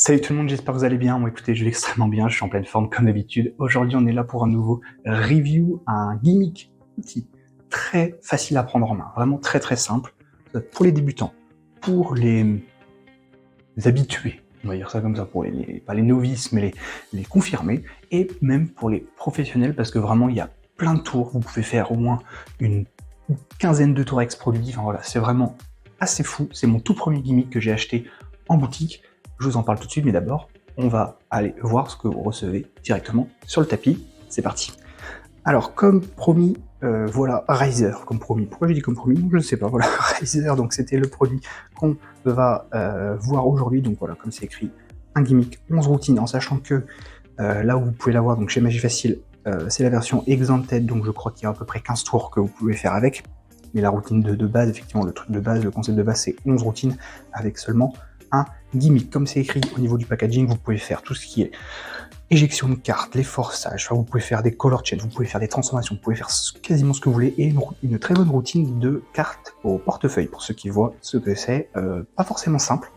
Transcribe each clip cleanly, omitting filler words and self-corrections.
Salut tout le monde, j'espère que vous allez bien. Moi écoutez, je vais extrêmement bien, je suis en pleine forme comme d'habitude. Aujourd'hui on est là pour un nouveau review, un gimmick outil très facile à prendre en main, vraiment très simple, pour les débutants, pour les habitués, on va dire ça comme ça, pour pas les novices mais les confirmés, et même pour les professionnels parce que vraiment il y a plein de tours, vous pouvez faire au moins une quinzaine de tours ex-produits, enfin voilà, c'est vraiment assez fou, c'est mon tout premier gimmick que j'ai acheté en boutique. Je vous en parle tout de suite, mais d'abord, on va aller voir ce que vous recevez directement sur le tapis. C'est parti. Alors, comme promis, voilà, Riser, comme promis. Pourquoi j'ai dit comme promis? Je ne sais pas, voilà, Riser, donc c'était le produit qu'on va voir aujourd'hui. Donc voilà, comme c'est écrit, un gimmick, 11 routines, en sachant que là où vous pouvez l'avoir, donc chez Magie Facile, c'est la version Exempted, donc je crois qu'il y a à peu près 15 tours que vous pouvez faire avec. Mais la routine de base, effectivement, le truc de base, le concept de base, c'est 11 routines avec seulement un gimmick. Comme c'est écrit au niveau du packaging, vous pouvez faire tout ce qui est éjection de cartes, les forçages, vous pouvez faire des color change, vous pouvez faire des transformations, vous pouvez faire quasiment ce que vous voulez, et une très bonne routine de cartes au portefeuille, pour ceux qui voient ce que c'est, pas forcément simple.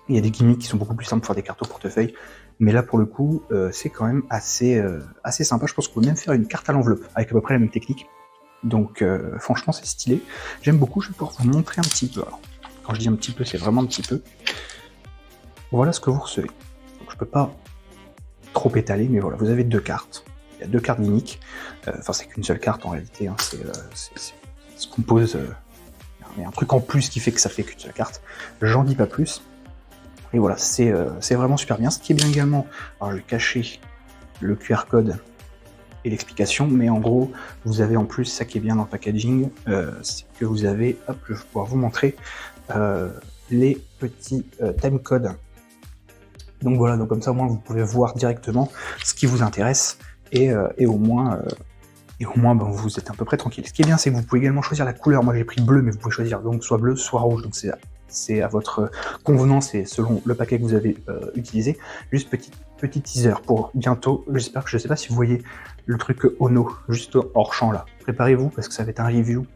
Il y a des gimmicks qui sont beaucoup plus simples pour faire des cartes au portefeuille, mais là pour le coup, c'est quand même assez sympa. Je pense qu'on peut même faire une carte à l'enveloppe, avec à peu près la même technique. Donc franchement c'est stylé, j'aime beaucoup, je vais pouvoir vous montrer un petit peu. Alors, quand je dis un petit peu, c'est vraiment un petit peu. Voilà ce que vous recevez. Donc, je peux pas trop étaler, mais voilà, vous avez deux cartes. Il y a deux cartes gimmicks. Enfin, c'est qu'une seule carte en réalité. Hein, se compose. Il y a un truc en plus qui fait que ça fait qu'une seule carte. J'en dis pas plus. Et voilà, c'est vraiment super bien. Ce qui est bien également, alors je vais cacher le QR code et l'explication, mais en gros, vous avez en plus, ça qui est bien dans le packaging, c'est que vous avez, hop, je vais pouvoir vous montrer les petits timecodes. Donc voilà, donc comme ça au moins vous pouvez voir directement ce qui vous intéresse et au moins ben, vous êtes à peu près tranquille. Ce qui est bien, c'est que vous pouvez également choisir la couleur. Moi j'ai pris bleu, mais vous pouvez choisir donc soit bleu, soit rouge. Donc c'est à votre convenance et selon le paquet que vous avez utilisé. Juste petit teaser pour bientôt. J'espère que je sais pas si vous voyez le truc Ono juste hors champ là. Préparez-vous parce que ça va être un review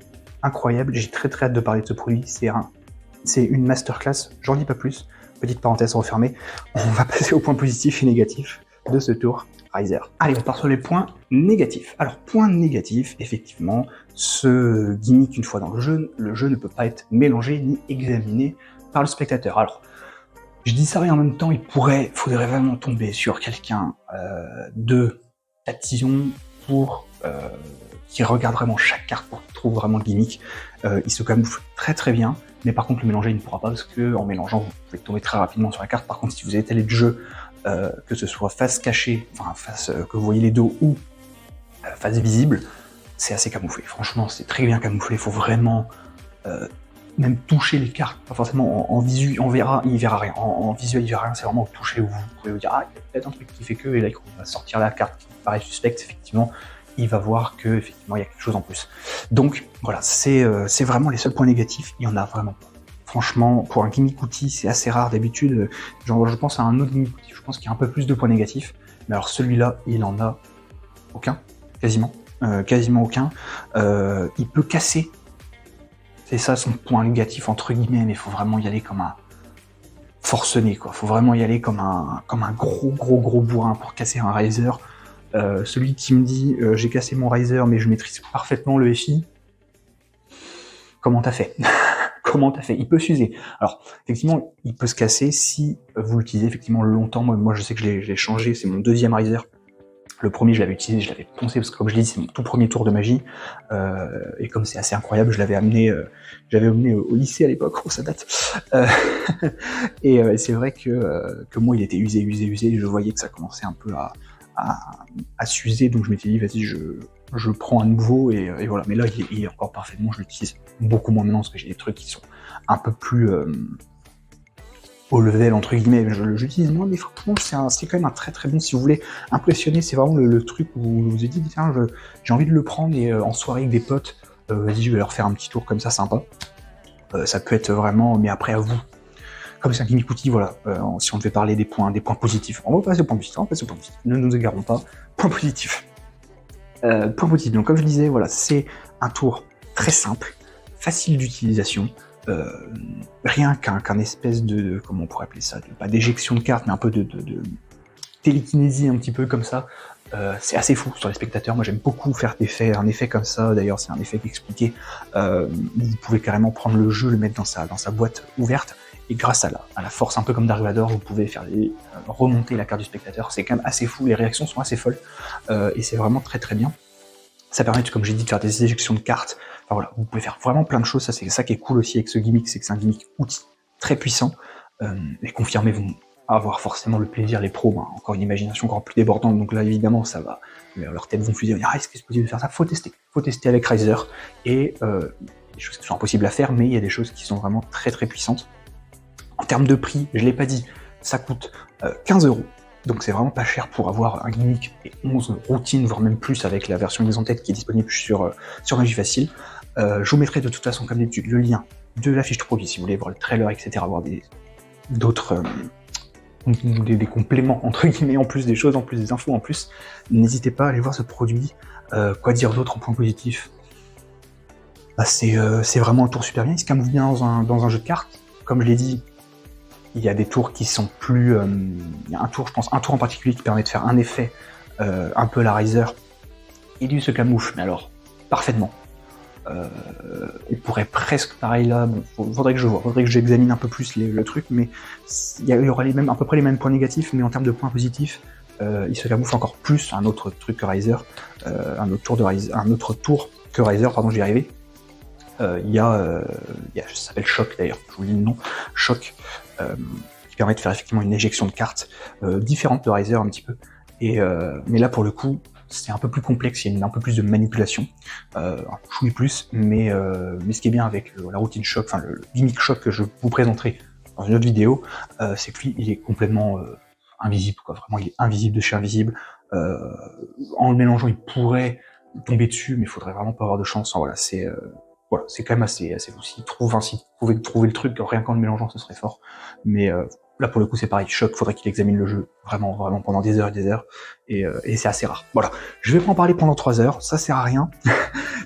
incroyable. J'ai très hâte de parler de ce produit. C'est une masterclass. J'en dis pas plus. Petite parenthèse refermée, on va passer aux points positifs et négatifs de ce tour Riser. Allez, on part sur les points négatifs. Alors, point négatif, effectivement, ce gimmick, une fois dans le jeu ne peut pas être mélangé ni examiné par le spectateur. Alors, je dis ça et en même temps, faudrait vraiment tomber sur quelqu'un de tatillon pour qui regarde vraiment chaque carte pour trouver vraiment le gimmick. Il se camoufle très bien, mais par contre le mélanger il ne pourra pas parce que en mélangeant vous pouvez tomber très rapidement sur la carte. Par contre si vous étalez le jeu, que ce soit face cachée, enfin face que vous voyez les dos ou face visible, c'est assez camouflé. Franchement c'est très bien camouflé, il faut vraiment même toucher les cartes, pas forcément en visu, il verra rien, en visuel il verra rien, c'est vraiment au toucher où vous pouvez vous dire ah il y a peut-être un truc qui fait que, et là il va sortir la carte qui paraît suspecte, effectivement il va voir que effectivement il y a quelque chose en plus. Donc voilà, c'est vraiment les seuls points négatifs, il y en a vraiment pas. Franchement, pour un gimmick outil, c'est assez rare d'habitude. Genre, je pense à un autre gimmick outil, je pense qu'il y a un peu plus de points négatifs, mais alors celui-là, il en a aucun, quasiment aucun. Il peut casser, c'est ça son point négatif entre guillemets, mais il faut vraiment y aller comme un forcené, quoi. Faut vraiment y aller comme un gros bourrin pour casser un Riser. Celui qui me dit j'ai cassé mon Riser mais je maîtrise parfaitement le FI, comment t'as fait? Comment t'as fait? Il peut s'user. Alors effectivement il peut se casser si vous l'utilisez effectivement longtemps. Moi je sais que je l'ai changé, c'est mon deuxième Riser. Le premier je l'avais utilisé, je l'avais poncé parce que comme je l'ai dit c'est mon tout premier tour de magie, et comme c'est assez incroyable je l'avais amené, j'avais amené au lycée à l'époque, oh ça date, et c'est vrai que moi il était usé, et je voyais que ça commençait un peu à s'user, donc je m'étais dit vas-y je prends un nouveau et voilà, mais là il est encore parfaitement, je l'utilise beaucoup moins maintenant parce que j'ai des trucs qui sont un peu plus au level entre guillemets, j'utilise moins, mais franchement c'est quand même un très bon, si vous voulez impressionner, c'est vraiment le truc où vous vous dites tiens j'ai envie de le prendre et en soirée avec des potes, vas-y je vais leur faire un petit tour comme ça sympa, ça peut être vraiment, mais après à vous, comme c'est un gimmick outil, voilà, si on devait parler des points positifs, on va passer aux points positifs, ne nous égarons pas, points positifs. Point positif, donc comme je disais, voilà, c'est un tour très simple, facile d'utilisation, rien qu'un espèce de, comment on pourrait appeler ça, pas d'éjection de carte, mais un peu de télékinésie un petit peu comme ça, c'est assez fou sur les spectateurs. Moi j'aime beaucoup faire un effet comme ça, d'ailleurs c'est un effet expliqué, vous pouvez carrément prendre le jeu, le mettre dans sa boîte ouverte, et grâce à la force un peu comme Dark Vador, vous pouvez faire remonter la carte du spectateur. C'est quand même assez fou, les réactions sont assez folles, et c'est vraiment très très bien. Ça permet, comme j'ai dit, de faire des éjections de cartes. Enfin voilà, vous pouvez faire vraiment plein de choses. Ça, c'est ça qui est cool aussi avec ce gimmick, c'est que c'est un gimmick outil très puissant. Les confirmés vont avoir forcément le plaisir, les pros, encore une imagination encore plus débordante. Donc là, évidemment, ça va, leur tête vont fusionner. Ah, est-ce que c'est possible de faire ça? Faut tester avec Riser. Et il y a des choses qui sont impossibles à faire, mais il y a des choses qui sont vraiment très très puissantes. En termes de prix, je l'ai pas dit, ça coûte 15 €. Donc c'est vraiment pas cher pour avoir un gimmick et 11 routines, voire même plus avec la version Exalted qui est disponible sur Magifacile. Je vous mettrai de toute façon, comme d'habitude, le lien de la fiche de produit si vous voulez voir le trailer, etc., voir d'autres des compléments entre guillemets en plus, des choses en plus, des infos en plus. N'hésitez pas à aller voir ce produit. Quoi dire d'autre en point positif? C'est vraiment un tour super bien, il se camoufle bien dans un jeu de cartes. Comme je l'ai dit, il y a des tours qui sont plus... il y a un tour, je pense, un tour en particulier qui permet de faire un effet un peu à la Riser. Et lui se camoufle, mais alors, parfaitement. On pourrait presque, pareil là, bon, faudrait que j'examine un peu plus le truc, mais il y aura à peu près les mêmes points négatifs, mais en termes de points positifs, il se camoufle encore plus, un autre truc que Riser, un autre tour que Riser, pardon, j'y arrivais. Ça s'appelle Choc d'ailleurs, je vous lis le nom, Choc, qui permet de faire effectivement une éjection de cartes différente de Riser un petit peu, mais là pour le coup c'est un peu plus complexe, il y a un peu plus de manipulation, un chouï plus, mais ce qui est bien avec la routine Choc, enfin le gimmick Choc que je vous présenterai dans une autre vidéo, c'est que lui il est complètement invisible, quoi. Vraiment il est invisible de chez invisible, en le mélangeant il pourrait tomber dessus, mais il faudrait vraiment pas avoir de chance. Enfin, voilà, c'est quand même assez fou. Si vous pouvez trouver le truc, rien qu'en le mélangeant, ce serait fort. Mais là, pour le coup, c'est pareil. Choc, faudrait qu'il examine le jeu vraiment pendant des heures et des heures. Et c'est assez rare. Voilà. Je vais pas en parler pendant 3 heures. Ça sert à rien.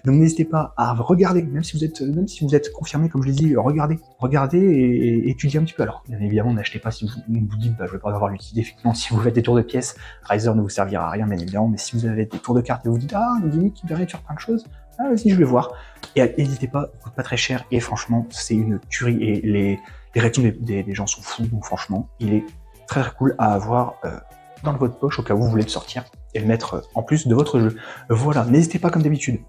Donc n'hésitez pas à regarder, même si vous êtes confirmé, comme je l'ai dit, regardez et étudiez un petit peu. Alors, bien évidemment, n'achetez pas si vous dites, je vais pas avoir l'utilité. Effectivement, si vous faites des tours de pièces, Riser ne vous servira à rien, bien évidemment. Mais si vous avez des tours de cartes et vous dites, un gimmick qui permet de faire plein de choses, vas-y, je vais voir. Et n'hésitez pas, il coûte pas très cher, et franchement, c'est une tuerie, et les réactions des gens sont fous, donc franchement, il est très cool à avoir dans votre poche au cas où vous voulez le sortir et le mettre en plus de votre jeu. Voilà, n'hésitez pas comme d'habitude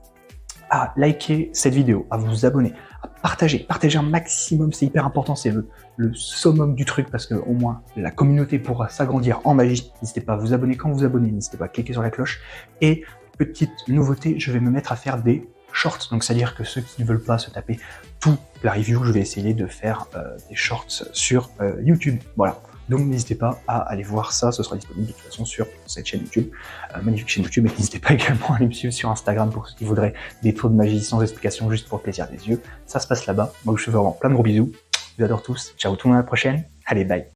à liker cette vidéo, à vous abonner, à partager un maximum, c'est hyper important, c'est le summum du truc, parce que au moins la communauté pourra s'agrandir en magie. N'hésitez pas à vous abonner quand vous abonnez, n'hésitez pas à cliquer sur la cloche, et petite nouveauté, je vais me mettre à faire des shorts, donc c'est-à-dire que ceux qui ne veulent pas se taper toute la review, je vais essayer de faire des shorts sur YouTube, voilà. Donc n'hésitez pas à aller voir ça, ce sera disponible de toute façon sur cette chaîne YouTube, magnifique chaîne YouTube, et n'hésitez pas également à aller me suivre sur Instagram pour ceux qui voudraient des tours de magie sans explication, juste pour le plaisir des yeux. Ça se passe là-bas. Moi je vous fais vraiment plein de gros bisous, je vous adore tous, ciao tout le monde, à la prochaine, allez bye.